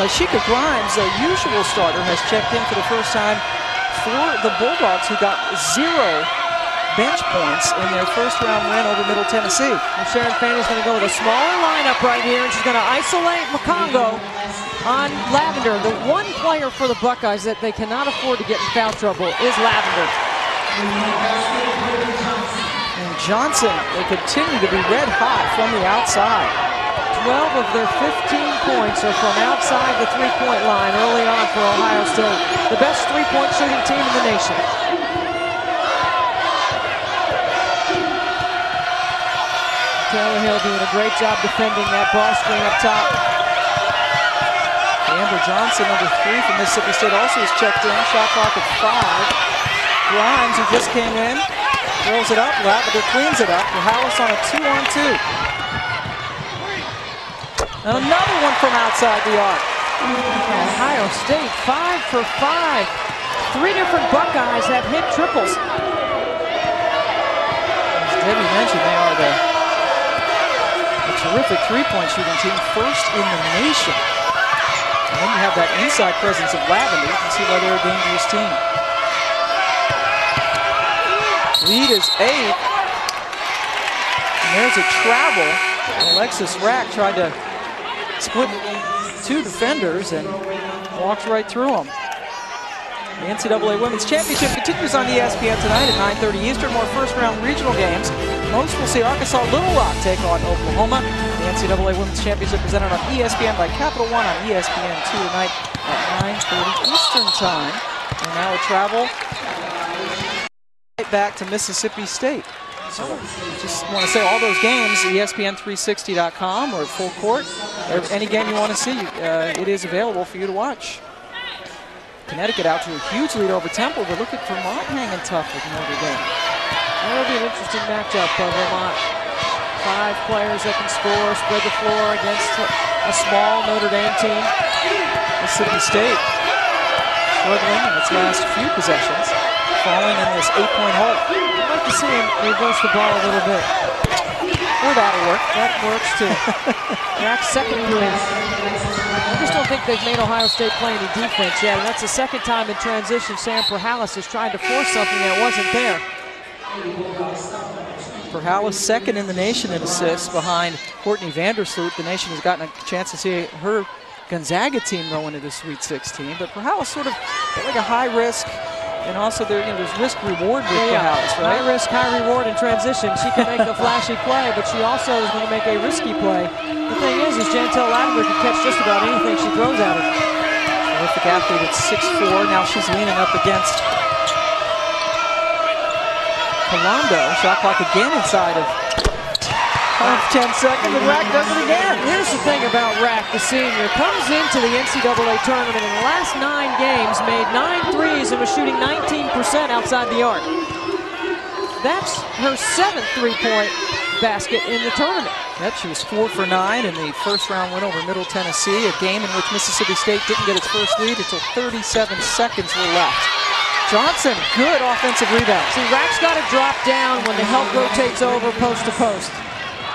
Tyshika Grimes, a usual starter, has checked in for the first time for the Bulldogs, who got 0 bench points in their first-round win over Middle Tennessee. And Sharon Fanny's going to go with a smaller lineup right here, and she's going to isolate Mokongo on Lavender. The one player for the Buckeyes that they cannot afford to get in foul trouble is Lavender. And Johnson, they continue to be red hot from the outside. 12 of their 15 points are from outside the three-point line early on for Ohio State. The best three-point shooting team in the nation. Taylor Hill doing a great job defending that ball screen up top. Amber Johnson, number 3 from Mississippi State, also is checked in. Shot clock at 5. Grimes, who just came in, throws it up. Lavender cleans it up. Hallis on a 2-on-2. And another one from outside the arc. Ohio State 5 for 5. 3 different Buckeyes have hit triples. As Debbie mentioned, they are a terrific three-point shooting team, first in the nation. And then you have that inside presence of Lavender. You can see why they're a dangerous team. Lead is 8. And there's a travel. Alexis Rack tried to split 2 defenders and walks right through them. The NCAA Women's Championship continues on ESPN tonight at 9:30 Eastern. More first-round regional games. Most will see Arkansas Little Rock take on Oklahoma. The NCAA Women's Championship presented on ESPN by Capital One on ESPN2 tonight at 9:30 Eastern time. And now a travel right back to Mississippi State. So just want to say all those games, ESPN360.com or full court, any game you want to see, it is available for you to watch. Connecticut out to a huge lead over Temple, but look at Vermont hanging tough with Notre Dame. That'll be an interesting matchup for Vermont. 5 players that can score, spread the floor against a small Notre Dame team. Mississippi State struggling in its last few possessions, falling in this 8-point hole. I'd like to see him reverse the ball a little bit. Or that'll work. That works too. Rack's second three. I just don't think they've made Ohio State play any defense yet, and that's the second time in transition Sam Perhalis is trying to force something that wasn't there. Perhalis second in the nation in assists behind Courtney Vandersloot. The nation has gotten a chance to see her Gonzaga team go into the Sweet 16, but Perhalis sort of like a high risk, and also there's risk reward with Perhalis, right? High risk, high reward in transition. She can make a flashy play, but she also is going to make a risky play. The thing is Jantel Lavender can catch just about anything she throws at her. Terrific athlete at 6'4". Now she's leaning up against Colondo. Shot clock again inside of 10 seconds, and Rack does it again. Here's the thing about Rack, the senior. Comes into the NCAA tournament in the last 9 games, made 9 threes and was shooting 19% outside the arc. That's her 7th three-point basket in the tournament. Yep, she was 4 for 9 in the first-round win over Middle Tennessee, a game in which Mississippi State didn't get its first lead until 37 seconds were left. Johnson, good offensive rebound. See, Rack's got to drop down when the help rotates over post to post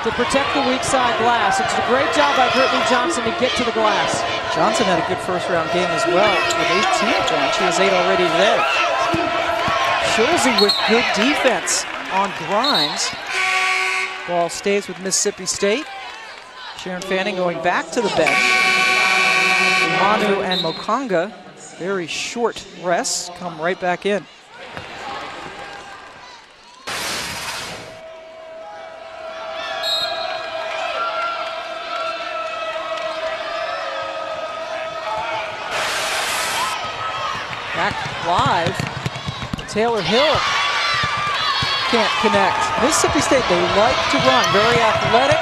to protect the weak side glass. It's a great job by Brittany Johnson to get to the glass. Johnson had a good first-round game as well with 18 points. She has 8 already today. Schulze with good defense on Grimes. Ball stays with Mississippi State. Sharon Fanning going back to the bench. Manu and Mokonga, very short rests, come right back in. Back live. Taylor Hill can't connect. Mississippi State, they like to run, very athletic.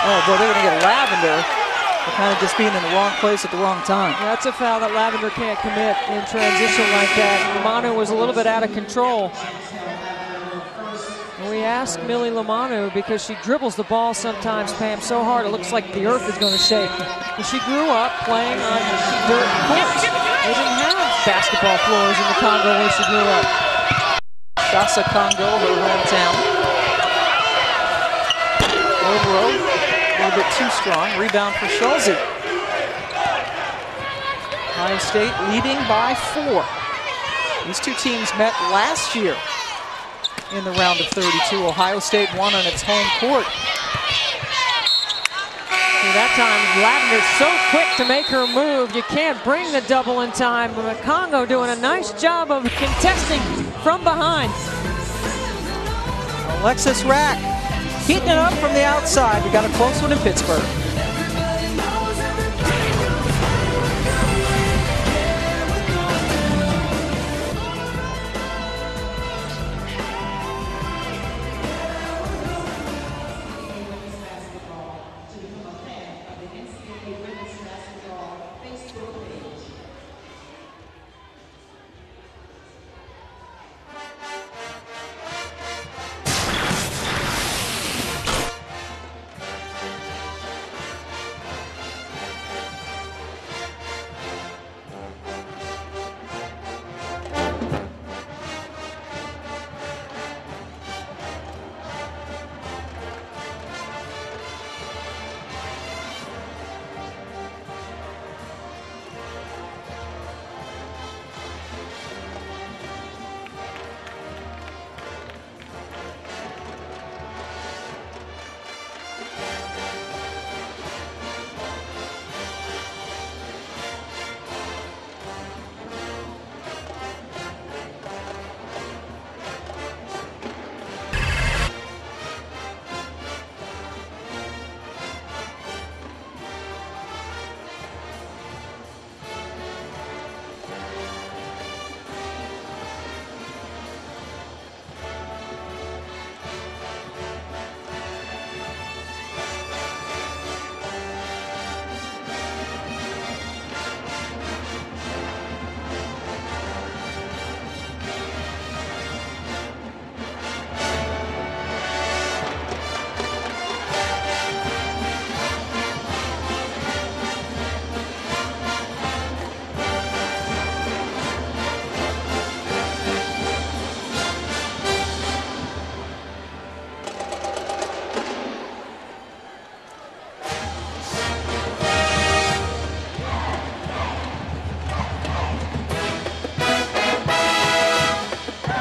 Oh boy, they're gonna get Lavender for kind of just being in the wrong place at the wrong time. Yeah, that's a foul that Lavender can't commit in transition like that. Lamanu was a little bit out of control. And we asked Millie Lamanu because she dribbles the ball sometimes, Pam, so hard it looks like the earth is gonna shake. And she grew up playing on dirt courts. They didn't have basketball floors in the Congo where she grew up. Shasa Congo, her hometown. Overo, a little bit too strong. Rebound for Schulze. Ohio State leading by 4. These two teams met last year in the round of 32. Ohio State won on its home court. That time, Lavender's so quick to make her move, you can't bring the double in time. But Congo doing a nice job of contesting from behind. Alexis Rack heating it up from the outside. We got a close one in Pittsburgh.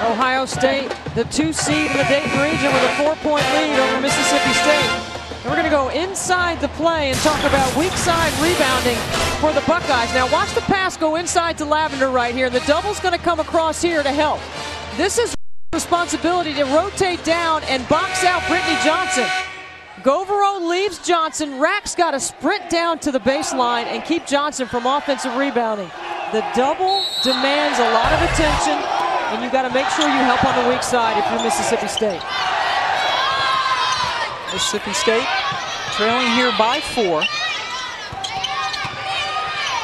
Ohio State, the 2 seed in the Dayton region with a 4-point lead over Mississippi State. And we're going to go inside the play and talk about weak side rebounding for the Buckeyes. Now watch the pass go inside to Lavender right here. The double's going to come across here to help. This is responsibility to rotate down and box out Brittany Johnson. Govero leaves Johnson. Rack's got to sprint down to the baseline and keep Johnson from offensive rebounding. The double demands a lot of attention, and you got to make sure you help on the weak side if you're Mississippi State. Mississippi State trailing here by 4.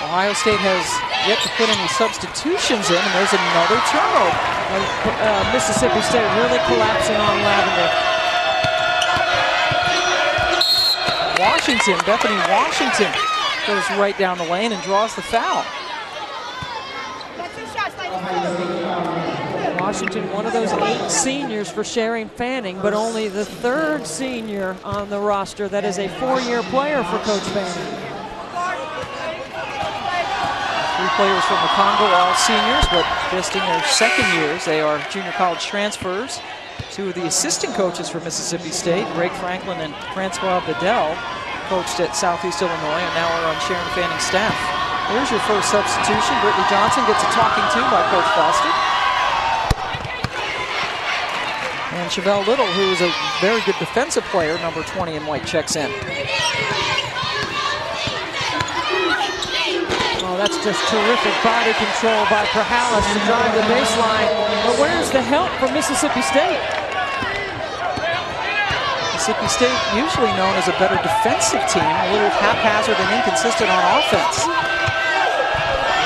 Ohio State has yet to put any substitutions in, and there's another turnover. Mississippi State really collapsing on Lavender. Washington, Bethany Washington goes right down the lane and draws the foul. Washington, one of those 8 seniors for Sharon Fanning, but only the 3rd senior on the roster that is a 4-year player for Coach Fanning. 3 players from the Congo, all seniors, but just in their 2nd years. They are junior college transfers. 2 of the assistant coaches for Mississippi State, Greg Franklin and Francois Bedell, coached at Southeast Illinois and now are on Sharon Fanning's staff. Here's your first substitution. Brittany Johnson gets a talking to by Coach Foster. And Chevelle Little, who is a very good defensive player, number 20 in white, checks in. Oh, that's just terrific body control by Perhalis to drive the baseline. But where's the help from Mississippi State? Mississippi State, usually known as a better defensive team, a little haphazard and inconsistent on offense.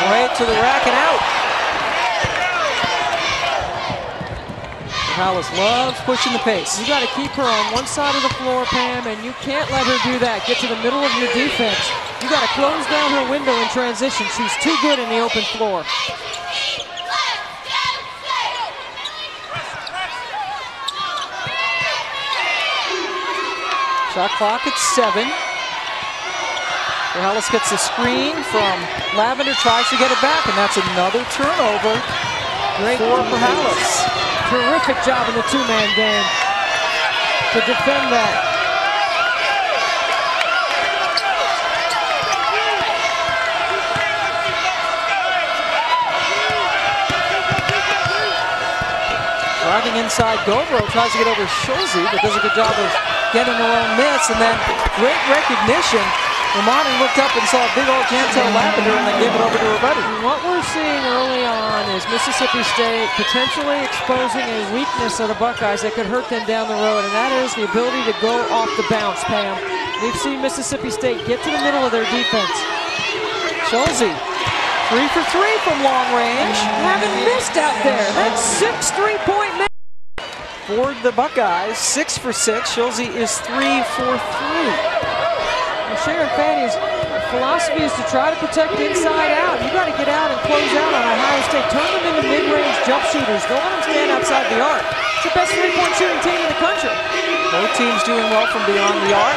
Right to the rack and out. Perhalis loves pushing the pace. You got to keep her on one side of the floor, Pam, and you can't let her do that. Get to the middle of your defense. You got to close down her window in transition. She's too good in the open floor. Shot clock at 7. Perhalis gets the screen from Lavender, tries to get it back, and that's another turnover. Great for Perhalis. Terrific job in the two-man game to defend that. Driving inside, Govro tries to get over Schulze, but does a good job of getting her own miss, and then great recognition. Romani looked up and saw a big old Jantel Lavender and then gave it over to her buddy. What we're seeing early on is Mississippi State potentially exposing a weakness of the Buckeyes that could hurt them down the road, and that is the ability to go off the bounce, Pam. We've seen Mississippi State get to the middle of their defense. Schulze, 3 for 3 from long range. Haven't missed out there. That's 6 3-point man. For the Buckeyes, 6 for 6. Schulze is 3 for 3. Sharon Fanny's philosophy is to try to protect inside out. You got to get out and close out on Ohio State. Turn them into mid-range jump shooters. Don't let them stand outside the arc. It's the best three-point shooting team in the country. Both teams doing well from beyond the arc.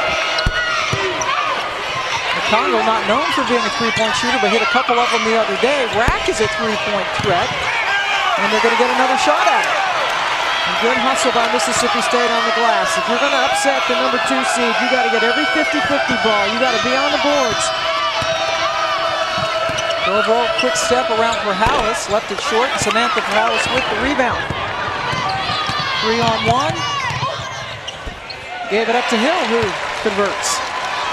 Congo not known for being a three-point shooter, but hit a couple of them the other day. Rack is a three-point threat, and they're going to get another shot at it. And good hustle by Mississippi State on the glass. If you're going to upset the number 2 seed, you got to get every 50-50 ball. You got to be on the boards. Govro, quick step around Perhalis, left it short, and Samantha Perhalis with the rebound. 3-on-1. Gave it up to Hill, who converts.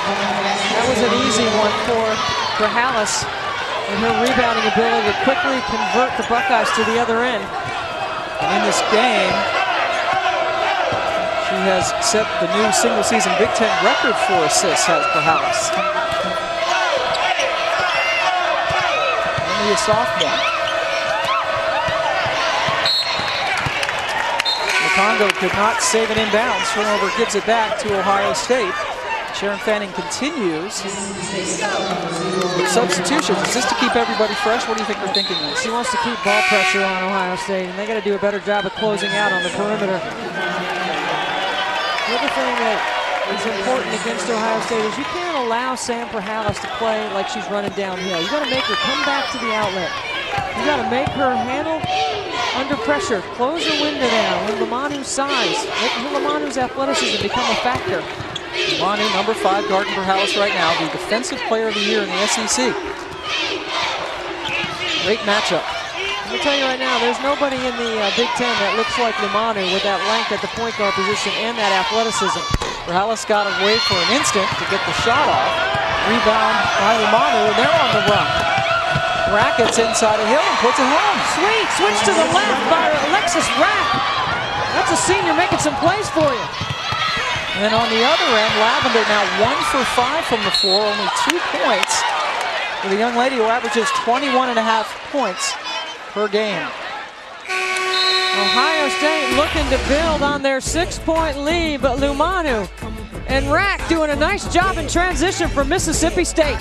That was an easy one for Perhalis, and her rebounding ability to quickly convert the Buckeyes to the other end. And in this game, she has set the new single-season Big Ten record for assists, has Perhalis. Only a sophomore. Congo could not save it inbounds. Turnover gives it back to Ohio State. Sharon Fanning continues with substitutions. Is this to keep everybody fresh? What do you think they're thinking is? She wants to keep ball pressure on Ohio State, and they got to do a better job of closing out on the perimeter. The other thing that is important against Ohio State is you can't allow Sam Perhalis to play like she's running downhill. You got to make her come back to the outlet. You got to make her handle under pressure. Close her window down with Lamanu's size. Make Lamanu's athleticism become a factor. Lamanu, number 5 guarding Perhalis right now, the Defensive Player of the Year in the SEC. Great matchup. Let me tell you right now, there's nobody in the Big Ten that looks like Lamanu with that length at the point guard position and that athleticism. Perhalis got away for an instant to get the shot off. Rebound by Lamanu, and they're on the run. Rackets inside of Hill and puts it home. Sweet, switch to the left by Alexis Rack. That's a senior making some plays for you. And then on the other end, Lavender now 1 for 5 from the floor, only 2 points for the young lady who averages 21.5 points per game. Ohio State looking to build on their 6-point lead, but Lumanu and Rack doing a nice job in transition for Mississippi State.